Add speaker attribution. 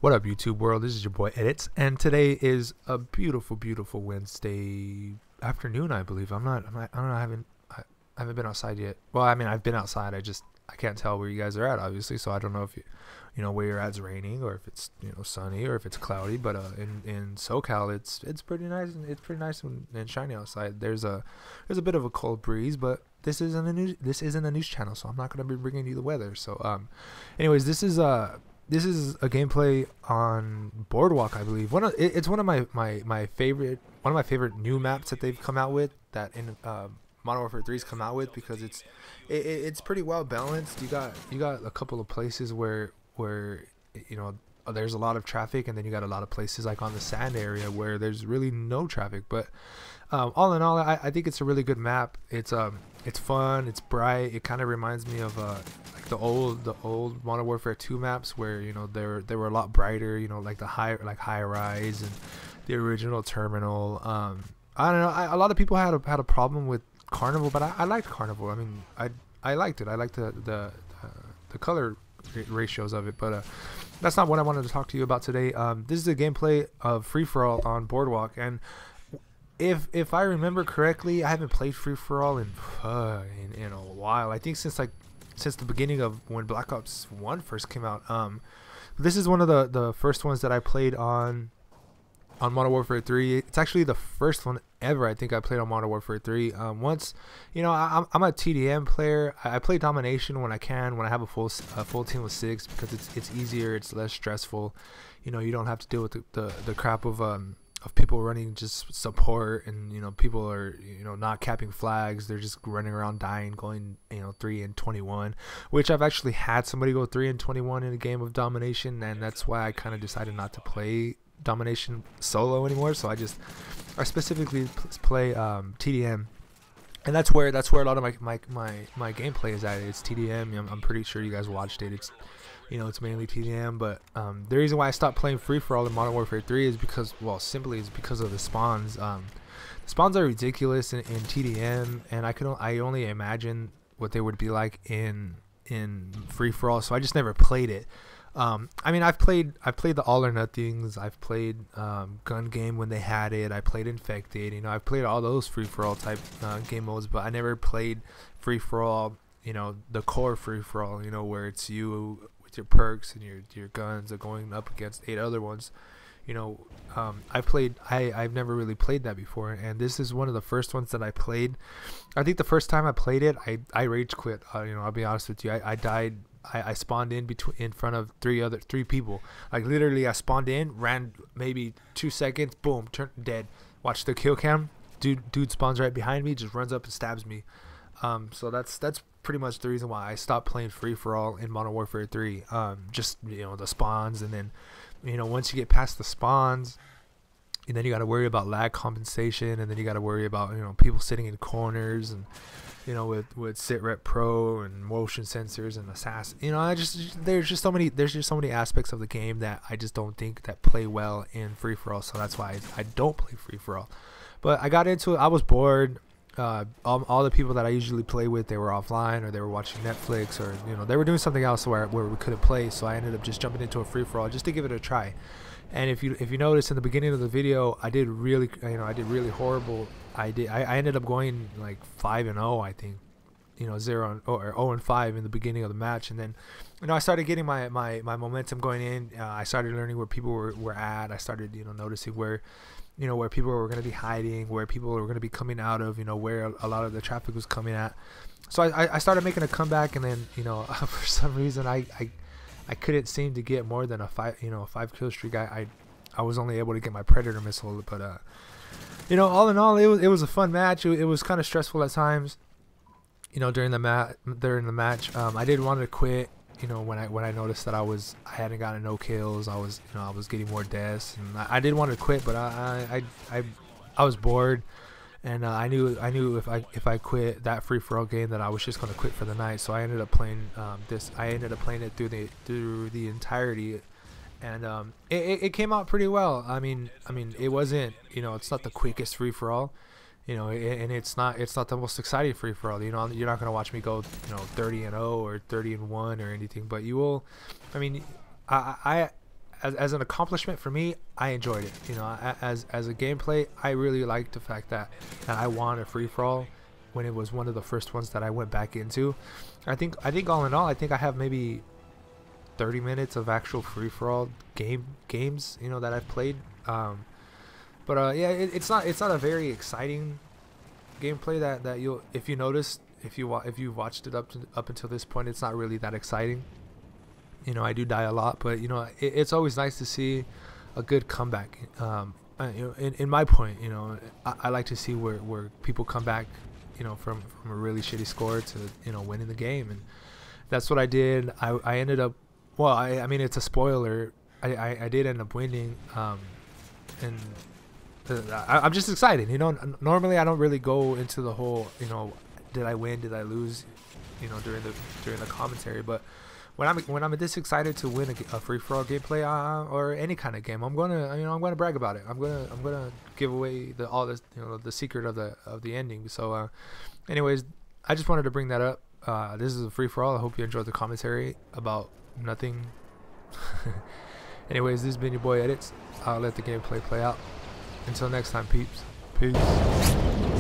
Speaker 1: What up, YouTube world? This is your boy Edits, and today is a beautiful, beautiful Wednesday afternoon, I believe. I don't know. I haven't been outside yet. Well, I mean, I've been outside. I can't tell where you guys are at, obviously. So I don't know if you know where you're at's raining, or if it's sunny, or if it's cloudy. But in SoCal, it's pretty nice, and it's pretty nice and shiny outside. There's a bit of a cold breeze, but this isn't a news channel, so I'm not gonna be bringing you the weather. So anyways, this is a gameplay on Boardwalk, I believe. It's one of my favorite new maps that they've come out with, that in Modern Warfare 3's come out with, because it's pretty well balanced. You got a couple of places where there's a lot of traffic, and then you got a lot of places like on the sand area where there's really no traffic. But all in all, I think it's a really good map. It's fun, it's bright. It kind of reminds me of like the old Modern Warfare 2 maps, where they were a lot brighter, like the high rise and the original terminal. I don't know, a lot of people had a problem with Carnival, but I liked Carnival. I mean, I liked it. I liked the color ratios of it. But that's not what I wanted to talk to you about today. This is a gameplay of Free For All on Boardwalk, and if I remember correctly, I haven't played Free For All in a while. I think since the beginning of when Black Ops 1 first came out. This is one of the first ones that I played on Modern Warfare 3. It's actually the first one ever I think I played on Modern Warfare 3. Once, I'm a TDM player. I play domination when I can, when I have a full team of 6, because it's easier, it's less stressful. You don't have to deal with the crap of people running just support, and people are not capping flags. They're just running around dying, going 3-21, which I've actually had somebody go 3-21 in a game of domination, and that's why I kind of decided not to play domination solo anymore. So I specifically play TDM, and that's where a lot of my gameplay is at. It's TDM. I'm pretty sure you guys watched it. It's it's mainly TDM, but the reason why I stopped playing Free For All in Modern Warfare 3 is because of the spawns. The spawns are ridiculous in TDM, and I only imagine what they would be like in Free For All. So I just never played it. I mean, I've played the All or Nothings. I've played Gun Game when they had it. I played Infected. I've played all those Free For All type game modes, but I never played Free For All. The core Free For All. Where it's you with your perks and your guns are going up against 8 other ones. I've never really played that before, and this is one of the first ones that I played. I think the first time I played it, I rage quit. I'll be honest with you. I died. I spawned in front of three people. Like, literally, I spawned in, ran maybe 2 seconds, boom, turned dead. Watch the kill cam. Dude spawns right behind me, just runs up and stabs me. So that's pretty much the reason why I stopped playing Free For All in Modern Warfare 3. Just the spawns, and then once you get past the spawns, and then you got to worry about lag compensation, and then you got to worry about people sitting in corners, and with Sit Rep Pro and motion sensors and assassin. There's just so many aspects of the game that I just don't think that play well in Free For All. So that's why I don't play Free For All. But I got into it. I was bored. All the people that I usually play with, they were offline, or they were watching Netflix, or they were doing something else where we couldn't play. So I ended up just jumping into a Free For All just to give it a try. And if you notice in the beginning of the video, I did really horrible. I ended up going like 5-0, I think, 0-5 in the beginning of the match, and then I started getting my momentum going in. I started learning where people were at. I started noticing where people were going to be hiding, where people were going to be coming out of, where a lot of the traffic was coming at. So I started making a comeback, and then for some reason I couldn't seem to get more than a 5 kill streak. I was only able to get my Predator missile, but all in all, it was a fun match. It was kind of stressful at times. During the match, I did want to quit. When I noticed that I hadn't gotten no kills, I was getting more deaths, and I did want to quit, but I was bored, and I knew if I quit that Free For All game, that I was just gonna quit for the night. So I ended up playing it through the entirety, and it came out pretty well. I mean it wasn't it's not the quickest Free For All, and it's not the most exciting Free For All. You're not gonna watch me go 30-0 or 30-1 or anything, but you will. I mean, I as an accomplishment for me, I enjoyed it. You know, as a gameplay, I really liked the fact that I won a free for all when it was one of the first ones that I went back into. I think all in all, I think I have maybe 30 minutes of actual free for all games, you know, that I've played. But yeah, it's not a very exciting gameplay that you'll, if you notice, if you watched it up until this point, it's not really that exciting. You know, I do die a lot, but you know, it's always nice to see a good comeback. You know, in my point, you know, I like to see where people come back, you know, from a really shitty score to, you know, winning the game, and that's what I did. I ended up, well, I mean, it's a spoiler. I did end up winning, and I'm just excited. You know, normally I don't really go into the whole, you know, did I win, did I lose, you know, during the commentary, but when I'm this excited to win a free for all gameplay or any kind of game, I'm gonna brag about it. I'm gonna give away all this, you know, the secret of the ending. So anyways, I just wanted to bring that up. This is a free for all. I hope you enjoyed the commentary about nothing. Anyways, this has been your boy Edits. I'll let the gameplay play out. Until next time, peeps. Peace.